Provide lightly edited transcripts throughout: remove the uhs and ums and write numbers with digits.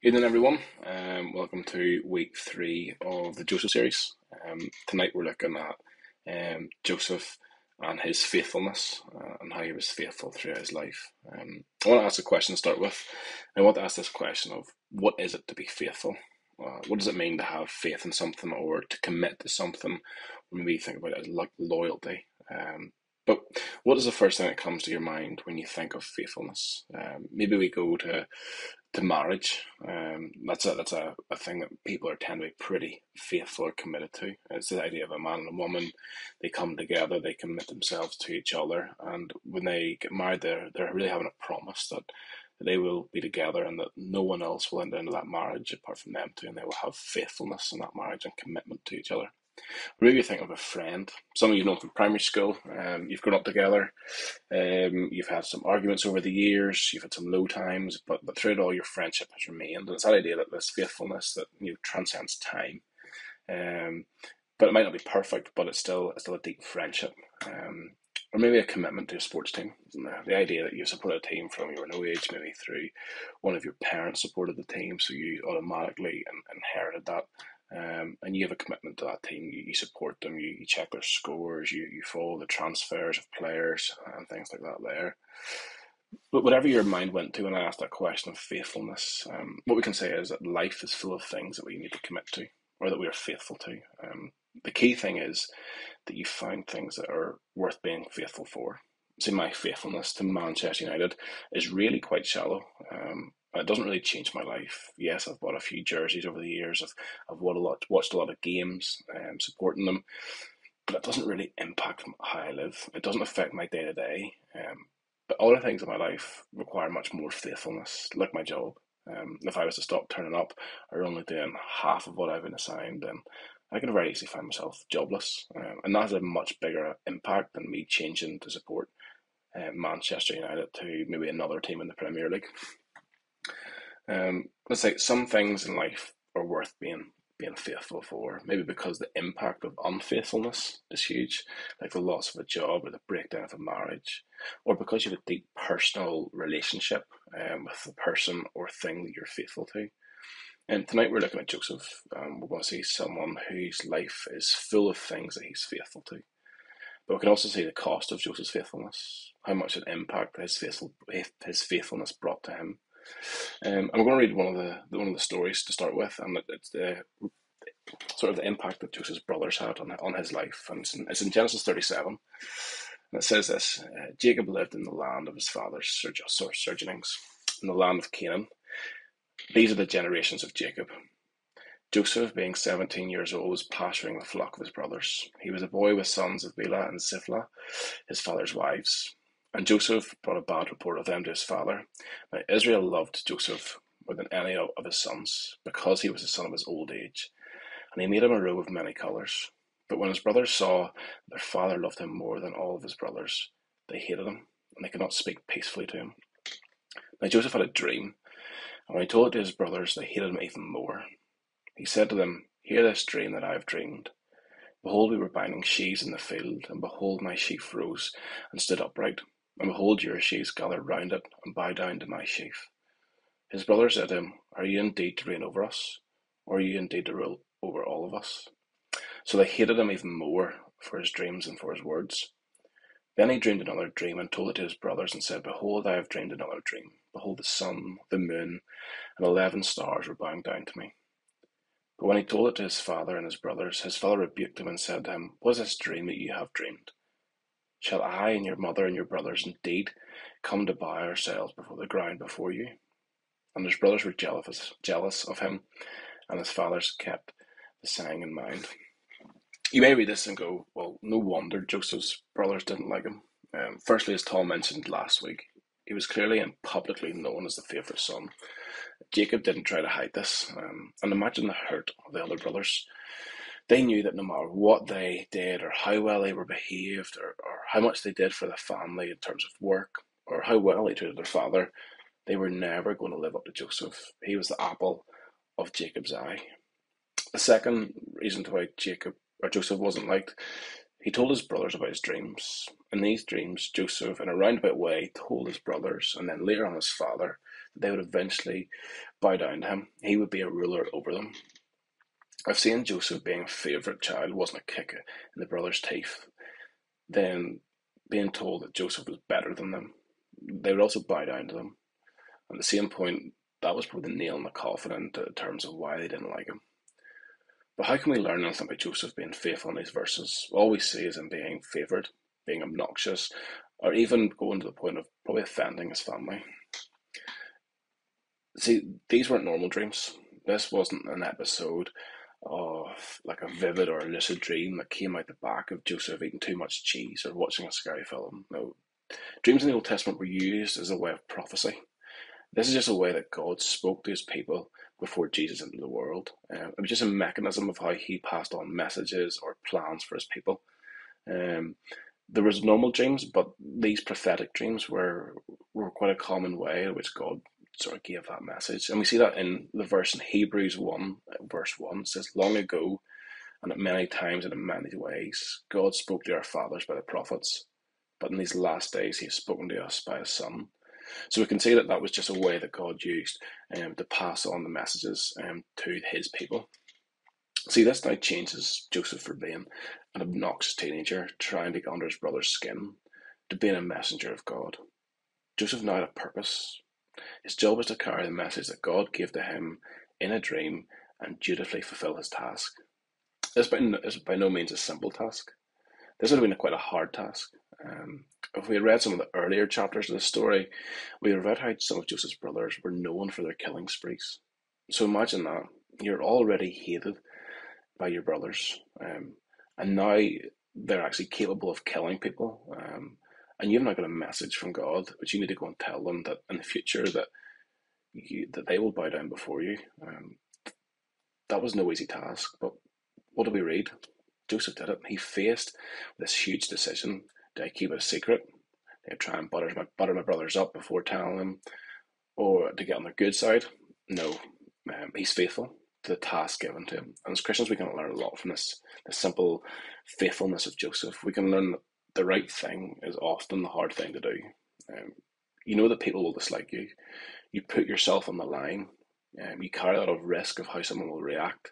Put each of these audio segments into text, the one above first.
Evening, everyone. Welcome to week three of the Joseph series. Tonight we're looking at Joseph and his faithfulness and how he was faithful throughout his life. I want to ask a question to start with. I want to ask this question of what is it to be faithful? What does it mean to have faith in something or to commit to something? Or maybe you think about it as like loyalty. But what is the first thing that comes to your mind when you think of faithfulness? Maybe we go to marriage. That's a thing that people are tend to be pretty faithful or committed to. It's the idea of a man and a woman. They come together, they commit themselves to each other, and when they get married, they're really having a promise that they will be together and that no one else will enter into that marriage apart from them two, and they will have faithfulness in that marriage and commitment to each other. Maybe you think of a friend, someone you've known from primary school, you've grown up together, you've had some arguments over the years, you've had some low times, but through it all, your friendship has remained. And it's that idea that this faithfulness that transcends time. Um, but it might not be perfect, but it's still a deep friendship. Or maybe a commitment to a sports team. The idea that you supported a team from you were no age, maybe through one of your parents supported the team, so you automatically inherited that. And you have a commitment to that team. You support them. You check their scores. You follow the transfers of players and things like that. There, but whatever your mind went to when I asked that question of faithfulness, what we can say is that life is full of things that we need to commit to, or that we are faithful to. The key thing is that you find things that are worth being faithful for. See, my faithfulness to Manchester United is really quite shallow. It doesn't really change my life. Yes, I've bought a few jerseys over the years. I've watched a lot of games, supporting them, but it doesn't really impact how I live. It doesn't affect my day to day. But other things in my life require much more faithfulness, like my job. If I was to stop turning up or only doing half of what I've been assigned, then I could very easily find myself jobless. And that has a much bigger impact than me changing to support Manchester United to maybe another team in the Premier League. Let's say some things in life are worth being faithful for, maybe because the impact of unfaithfulness is huge, like the loss of a job or the breakdown of a marriage, or because you have a deep personal relationship with the person or thing that you're faithful to. And tonight we're looking at Joseph. We're going to see someone whose life is full of things that he's faithful to. But we can also see the cost of Joseph's faithfulness, how much an impact his faithfulness brought to him. And we're going to read one of the stories to start with, and it's the sort of the impact that Joseph's brothers had on his life. And it's in Genesis 37, and it says this: Jacob lived in the land of his father's sojournings, in the land of Canaan. These are the generations of Jacob. Joseph, being 17 years old, was pasturing the flock of his brothers. He was a boy with sons of Bilhah and Zilpah, his father's wives. And Joseph brought a bad report of them to his father. Now Israel loved Joseph more than any of his sons, because he was the son of his old age, and he made him a robe of many colours. But when his brothers saw that their father loved him more than all of his brothers, they hated him, and they could not speak peacefully to him. Now Joseph had a dream, and when he told it to his brothers, they hated him even more. He said to them, "Hear this dream that I have dreamed. Behold, we were binding sheaves in the field, and behold, my sheaf rose and stood upright, and behold, your sheaves gathered round it, and bowed down to my sheaf." His brothers said to him, "Are you indeed to reign over us, or are you indeed to rule over all of us?" So they hated him even more for his dreams and for his words. Then he dreamed another dream and told it to his brothers and said, "Behold, I have dreamed another dream. Behold, the sun, the moon, and 11 stars were bowing down to me." But when he told it to his father and his brothers, his father rebuked him and said to him, "What is this dream that you have dreamed? Shall I and your mother and your brothers indeed come to bow ourselves before the ground before you?" And his brothers were jealous of him, and his fathers kept the saying in mind. You may read this and go, well, no wonder Joseph's brothers didn't like him. Firstly, as Tom mentioned last week, he was clearly and publicly known as the favourite son. Jacob didn't try to hide this, and imagine the hurt of the other brothers. They knew that no matter what they did, or how well they were behaved, or how much they did for the family in terms of work, or how well they treated their father, they were never going to live up to Joseph. He was the apple of Jacob's eye. The second reason to why Joseph wasn't liked, he told his brothers about his dreams. In these dreams, Joseph, in a roundabout way, told his brothers, and then later on his father, they would eventually bow down to him. He would be a ruler over them. I've seen Joseph being a favourite child wasn't a kick in the brothers' teeth, then being told that Joseph was better than them. They would also bow down to them. At the same point, that was probably the nail in the coffin in terms of why they didn't like him. But how can we learn anything about Joseph being faithful in these verses? All we see is him being favoured, being obnoxious, or even going to the point of probably offending his family. See, these weren't normal dreams. This wasn't an episode of like a vivid or a lucid dream that came out the back of Joseph eating too much cheese or watching a scary film. No. Dreams in the Old Testament were used as a way of prophecy. This is just a way that God spoke to his people before Jesus entered the world. It was just a mechanism of how he passed on messages or plans for his people. Um, there was normal dreams, but these prophetic dreams were quite a common way in which God sort of gave that message. And we see that in the verse in Hebrews 1, verse 1, it says, long ago, and at many times and in many ways, God spoke to our fathers by the prophets, but in these last days he has spoken to us by his Son. So we can see that that was just a way that God used to pass on the messages to his people. See, this now changes Joseph from being an obnoxious teenager trying to get under his brother's skin to being a messenger of God. Joseph now had a purpose. His job was to carry the message that God gave to him in a dream and dutifully fulfill his task. This is by no means a simple task. This would have been quite a hard task. If we had read some of the earlier chapters of the story, we would have read how some of Joseph's brothers were known for their killing sprees. So imagine that. You're already hated by your brothers, and now they're actually capable of killing people. And you've now got a message from God, which you need to go and tell them that in the future that they will bow down before you. That was no easy task, but what do we read? Joseph did it. He faced this huge decision. Do I keep it a secret? Do I try and butter my brothers up before telling them, or to get on their good side? No, he's faithful to the task given to him. And as Christians, we can learn a lot from this, the simple faithfulness of Joseph. We can learn that the right thing is often the hard thing to do. You know that people will dislike you. You put yourself on the line. You carry a lot of risk of how someone will react.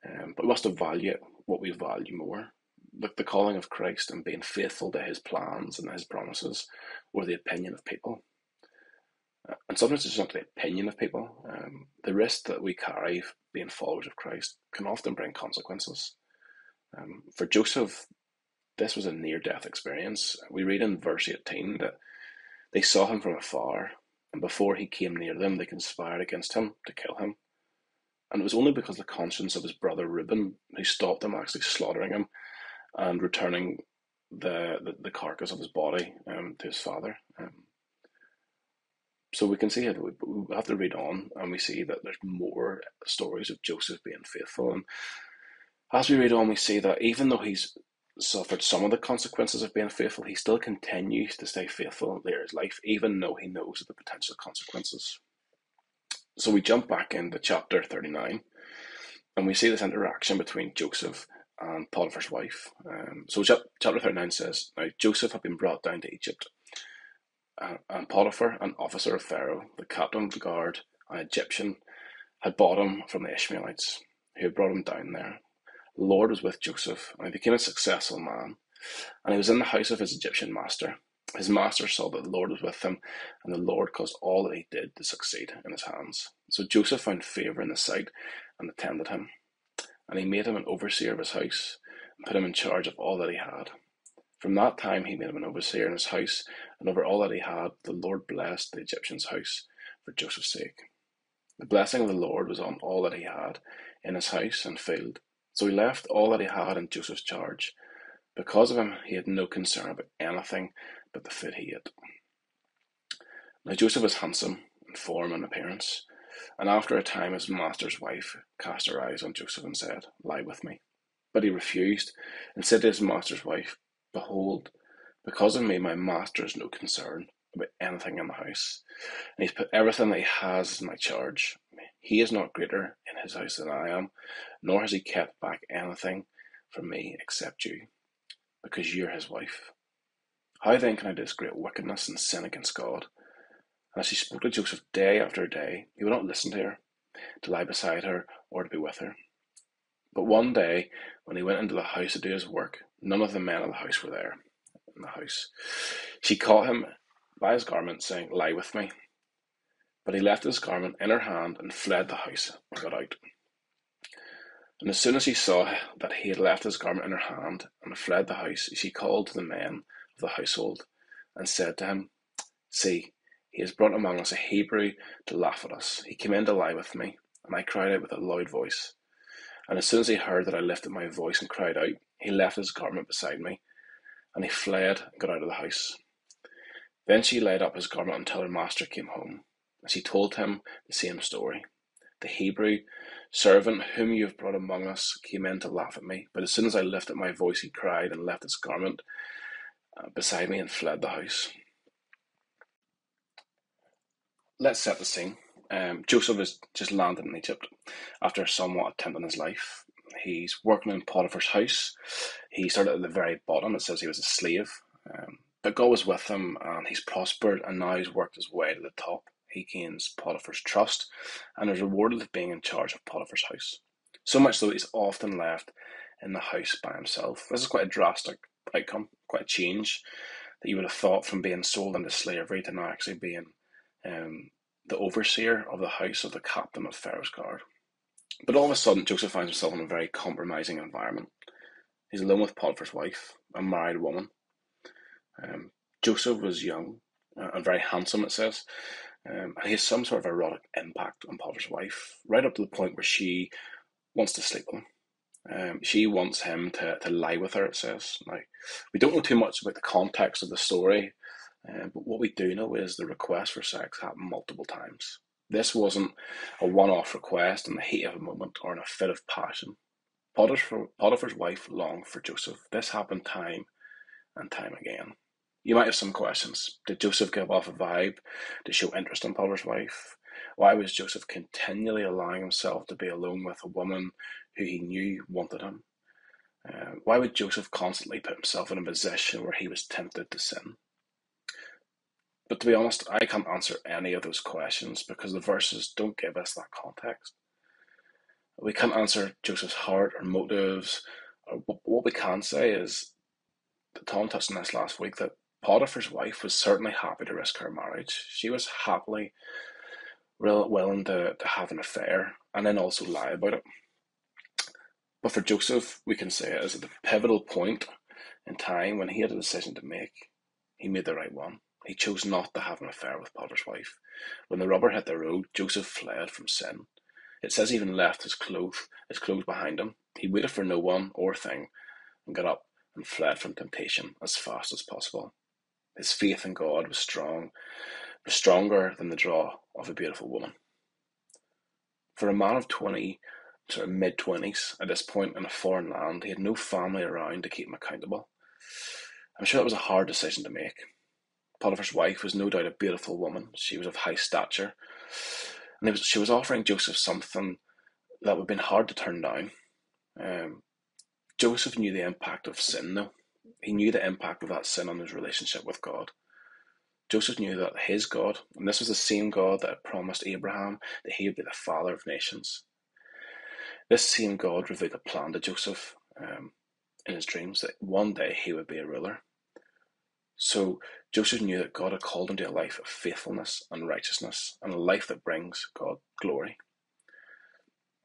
But we must evaluate what we value more. Like the calling of Christ and being faithful to his plans and his promises, or the opinion of people. And sometimes it's not the opinion of people. The risk that we carry being followers of Christ can often bring consequences. For Joseph, this was a near-death experience. We read in verse 18 that they saw him from afar, and before he came near them, they conspired against him to kill him. And it was only because the conscience of his brother Reuben who stopped them actually slaughtering him and returning the carcass of his body to his father. So we can see it. We have to read on, and we see that there's more stories of Joseph being faithful. And as we read on, we see that even though he's suffered some of the consequences of being faithful, he still continues to stay faithful later in his life, even though he knows of the potential consequences. So we jump back into chapter 39, and we see this interaction between Joseph and Potiphar's wife. So chapter 39 says, now Joseph had been brought down to Egypt, and Potiphar, an officer of Pharaoh, the captain of the guard, an Egyptian, had bought him from the Ishmaelites, who had brought him down there. The Lord was with Joseph, and he became a successful man, and he was in the house of his Egyptian master. His master saw that the Lord was with him, and the Lord caused all that he did to succeed in his hands. So Joseph found favour in the sight and attended him, and he made him an overseer of his house, and put him in charge of all that he had. From that time he made him an overseer in his house, and over all that he had, the Lord blessed the Egyptian's house for Joseph's sake. The blessing of the Lord was on all that he had in his house and field. So he left all that he had in Joseph's charge. Because of him, he had no concern about anything but the food he ate. Now Joseph was handsome in form and appearance, and after a time his master's wife cast her eyes on Joseph and said, lie with me. But he refused, and said to his master's wife, behold, because of me my master has no concern about anything in the house, and he's put everything that he has in my charge. He is not greater in his house than I am, nor has he kept back anything from me except you, because you're his wife. How then can I do this great wickedness and sin against God? And as she spoke to Joseph day after day, he would not listen to her, to lie beside her, or to be with her. But one day, when he went into the house to do his work, none of the men of the house were there in the house. She caught him by his garment, saying, "Lie with me." But he left his garment in her hand and fled the house and got out. And as soon as she saw that he had left his garment in her hand and fled the house, she called to the men of the household and said to him, "See, he has brought among us a Hebrew to laugh at us. He came in to lie with me, and I cried out with a loud voice. And as soon as he heard that I lifted my voice and cried out, he left his garment beside me, and he fled and got out of the house." Then she laid up his garment until her master came home, and she told him the same story. "The Hebrew servant whom you have brought among us came in to laugh at me, but as soon as I lifted my voice, he cried and left his garment beside me and fled the house." Let's set the scene. Joseph has just landed in Egypt after a somewhat attempt on his life. He's working in Potiphar's house. He started at the very bottom. It says he was a slave. But God was with him and he's prospered, and now he's worked his way to the top. He gains Potiphar's trust and is rewarded with being in charge of Potiphar's house. So much so he's often left in the house by himself. This is quite a drastic outcome, quite a change that you would have thought from being sold into slavery to now actually being the overseer of the house of the captain of Pharaoh's guard. But all of a sudden, Joseph finds himself in a very compromising environment. He's alone with Potiphar's wife, a married woman. Joseph was young and very handsome, it says, and he has some sort of erotic impact on Potiphar's wife, right up to the point where she wants to sleep with him. She wants him to lie with her, it says. Now, we don't know too much about the context of the story, but what we do know is the request for sex happened multiple times. This wasn't a one-off request in the heat of a moment or in a fit of passion. Potiphar's wife longed for Joseph. This happened time and time again. You might have some questions. Did Joseph give off a vibe to show interest in Potiphar's wife? Why was Joseph continually allowing himself to be alone with a woman who he knew wanted him? Why would Joseph constantly put himself in a position where he was tempted to sin? But to be honest, I can't answer any of those questions because the verses don't give us that context. We can't answer Joseph's heart or motives. Or what we can say is, that Tom touched on this last week, that Potiphar's wife was certainly happy to risk her marriage. She was happily willing to have an affair and then also lie about it. But for Joseph, we can say it is at the pivotal point in time when he had a decision to make. He made the right one. He chose not to have an affair with Potiphar's wife. When the rubber hit the road, Joseph fled from sin. It says he even left his clothes behind him. He waited for no one or thing and got up and fled from temptation as fast as possible. His faith in God was stronger than the draw of a beautiful woman. For a man of 20, sort of mid-20s, at this point in a foreign land, he had no family around to keep him accountable. I'm sure that was a hard decision to make. Potiphar's wife was no doubt a beautiful woman. She was of high stature. And she was offering Joseph something that would have been hard to turn down. Joseph knew the impact of sin, though. He knew the impact of that sin on his relationship with God. Joseph knew that his God, and this was the same God that had promised Abraham that he would be the father of nations. This same God revealed a plan to Joseph in his dreams that one day he would be a ruler. So Joseph knew that God had called him to a life of faithfulness and righteousness, and a life that brings God glory.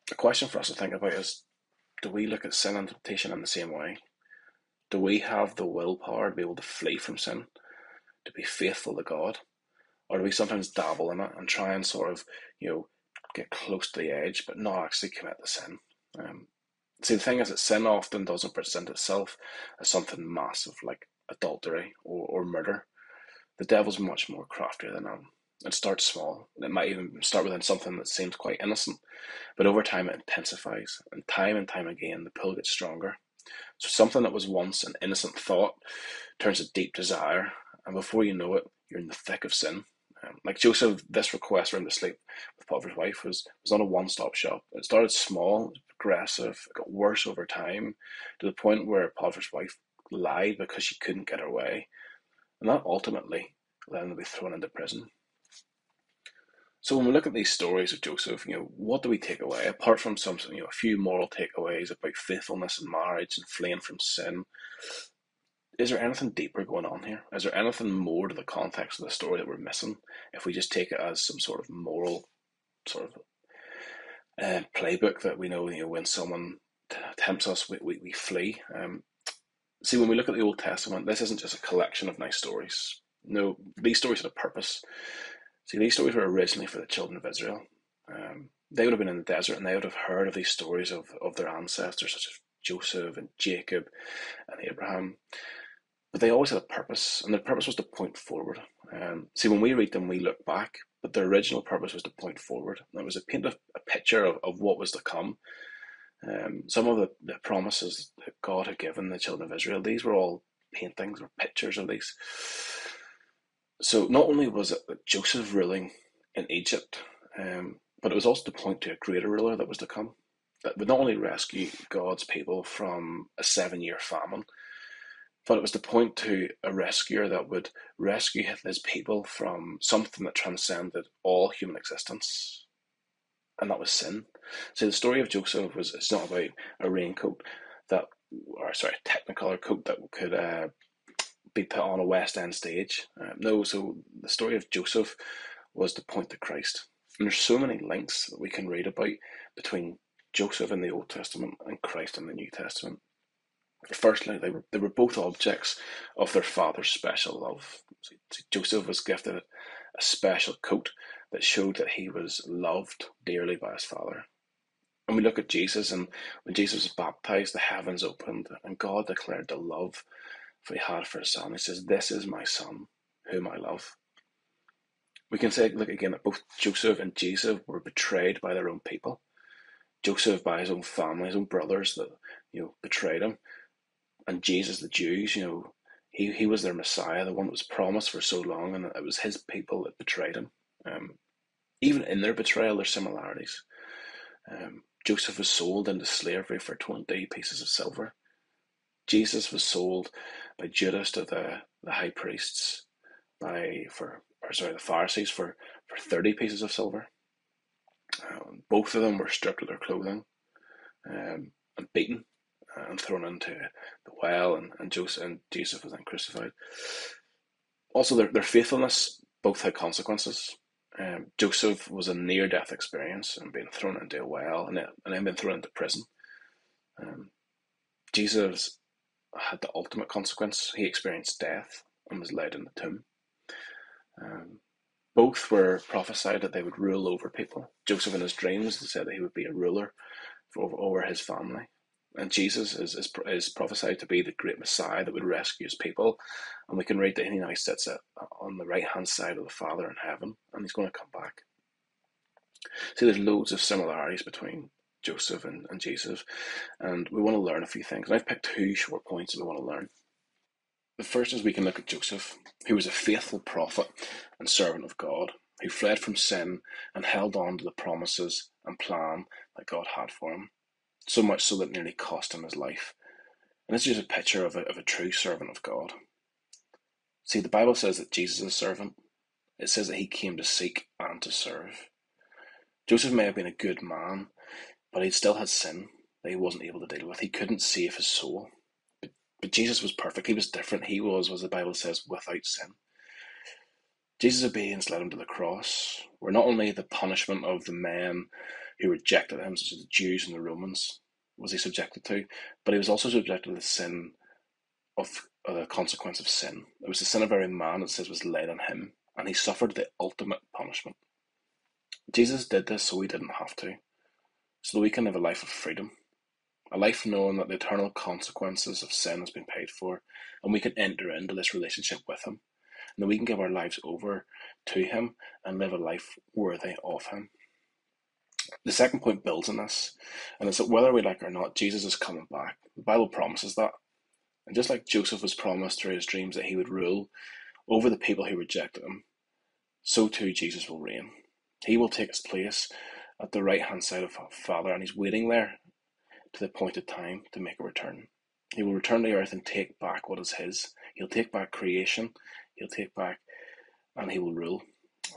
The question for us to think about is, do we look at sin and temptation in the same way? Do we have the willpower to be able to flee from sin, to be faithful to God? Or do we sometimes dabble in it and try and sort of, get close to the edge, but not actually commit the sin? See, the thing is that sin often doesn't present itself as something massive like adultery or murder. The devil's much more craftier than that. It starts small. It might even start within something that seems quite innocent, but over time it intensifies, and time again the pull gets stronger. So something that was once an innocent thought turns to deep desire, and before you know it, you're in the thick of sin. Like Joseph, this request for him to sleep with Potiphar's wife was not a one-stop shop. It started small, it was progressive, it got worse over time, to the point where Potiphar's wife lied because she couldn't get her way, and that ultimately led him to be thrown into prison. So when we look at these stories of Joseph, what do we take away? Apart from some, a few moral takeaways about faithfulness in marriage and fleeing from sin, is there anything deeper going on here? Is there anything more to the context of the story that we're missing if we just take it as some sort of moral sort of playbook that we know, when someone tempts us, we flee? See, when we look at the Old Testament, this isn't just a collection of nice stories. No, these stories had a purpose. See, these stories were originally for the children of Israel. They would have been in the desert and they would have heard of these stories of their ancestors, such as Joseph and Jacob and Abraham. But they always had a purpose, and their purpose was to point forward. See, when we read them, we look back, but their original purpose was to point forward. And it was to paint a picture of what was to come. Some of the promises that God had given the children of Israel, these were all paintings or pictures of these. So not only was it that Joseph ruling in Egypt, but it was also to point to a greater ruler that was to come, that would not only rescue God's people from a 7-year famine, but it was to point to a rescuer that would rescue his people from something that transcended all human existence, and that was sin. So the story of Joseph it's not about a raincoat a technicolor coat that could be put on a West End stage. No, so the story of Joseph was to point to Christ. And there's so many links that we can read about between Joseph in the Old Testament and Christ in the New Testament. Firstly, they were both objects of their father's special love. So Joseph was gifted a special coat that showed that he was loved dearly by his father. And we look at Jesus, and when Jesus was baptized, the heavens opened, and God declared the love that he had for his son. He says, "This is my son, whom I love." We can say, look again, that both Joseph and Jesus were betrayed by their own people. Joseph by his own family, his own brothers that betrayed him, and Jesus, the Jews, he was their Messiah, the one that was promised for so long, and it was his people that betrayed him. Even in their betrayal, there's similarities. Joseph was sold into slavery for 20 pieces of silver. Jesus was sold by Judas to the high priests the Pharisees for 30 pieces of silver. Both of them were stripped of their clothing and beaten and thrown into the well, and Joseph was then crucified. Also, their faithfulness both had consequences. Joseph was a near-death experience and being thrown into a well, and then being thrown into prison. Jesus had the ultimate consequence. He experienced death and was laid in the tomb. Both were prophesied that they would rule over people. Joseph in his dreams said that he would be a ruler over his family. And Jesus is prophesied to be the great Messiah that would rescue his people. And we can read that he now sits on the right-hand side of the Father in heaven, and he's going to come back. See, there's loads of similarities between Joseph and Jesus, and we want to learn a few things. And I've picked 2 short points that we want to learn. The first is we can look at Joseph, who was a faithful prophet and servant of God, who fled from sin and held on to the promises and plan that God had for him, so much so that it nearly cost him his life. And this is just a picture of a true servant of God. See, the Bible says that Jesus is a servant. It says that he came to seek and to serve. Joseph may have been a good man, but he still had sin that he wasn't able to deal with. He couldn't save his soul. But Jesus was perfect. He was different. He was, as the Bible says, without sin. Jesus' obedience led him to the cross, where not only the punishment of the men who rejected him, such as the Jews and the Romans, was he subjected to, but he was also subjected to the sin of the consequence of sin. It was the sin of every man, it says, was laid on him, and he suffered the ultimate punishment. Jesus did this so we didn't have to, so that we can live a life of freedom, a life knowing that the eternal consequences of sin has been paid for, and we can enter into this relationship with him, and that we can give our lives over to him and live a life worthy of him. The second point builds on this, and it's that whether we like it or not, Jesus is coming back. The Bible promises that. And just like Joseph was promised through his dreams that he would rule over the people who rejected him, so too Jesus will reign. He will take his place at the right-hand side of Father, and he's waiting there to the appointed time to make a return. He will return to the earth and take back what is his. He'll take back creation. He'll take back, and he will rule.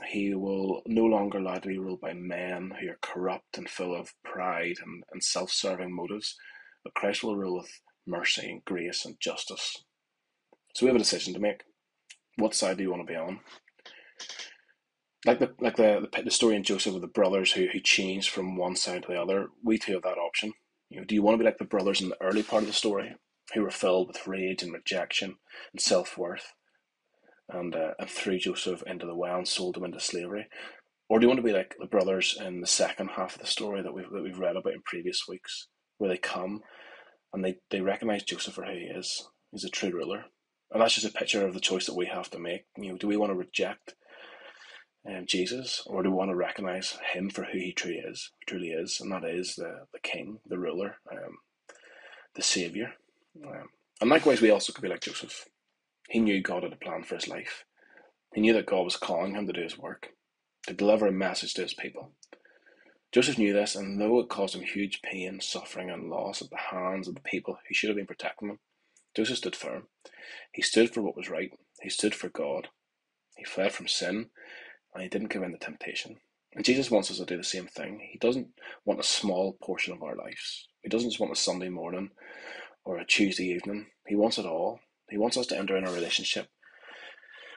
He will no longer allow to be ruled by men who are corrupt and full of pride and self-serving motives, but Christ will rule with mercy and grace and justice. So we have a decision to make. What side do you want to be on? Like the story in Joseph of the brothers who changed from one side to the other, we too have that option. Do you want to be like the brothers in the early part of the story, who were filled with rage and rejection and self-worth, and threw Joseph into the well and sold him into slavery? Or do you want to be like the brothers in the second half of the story that we've read about in previous weeks, where they come and they recognize Joseph for who he is? He's a true ruler. And that's just a picture of the choice that we have to make. Do we want to reject Jesus, or do we want to recognize him for who he truly is, and that is the king, the ruler, the savior? And likewise, we also could be like Joseph. He knew God had a plan for his life. He knew that God was calling him to do his work, to deliver a message to his people. Joseph knew this, and though it caused him huge pain, suffering, and loss at the hands of the people who should have been protecting him, Joseph stood firm. He stood for what was right. He stood for God. He fled from sin, and he didn't give in to temptation. And Jesus wants us to do the same thing. He doesn't want a small portion of our lives. He doesn't just want a Sunday morning or a Tuesday evening. He wants it all. He wants us to enter in a relationship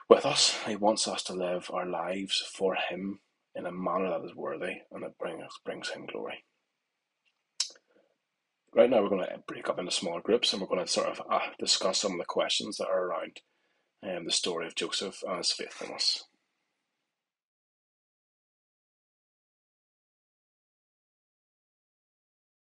with us. He wants us to live our lives for him in a manner that is worthy and that brings him glory. Right now, we're going to break up into smaller groups, and we're going to sort of discuss some of the questions that are around the story of Joseph and his faithfulness.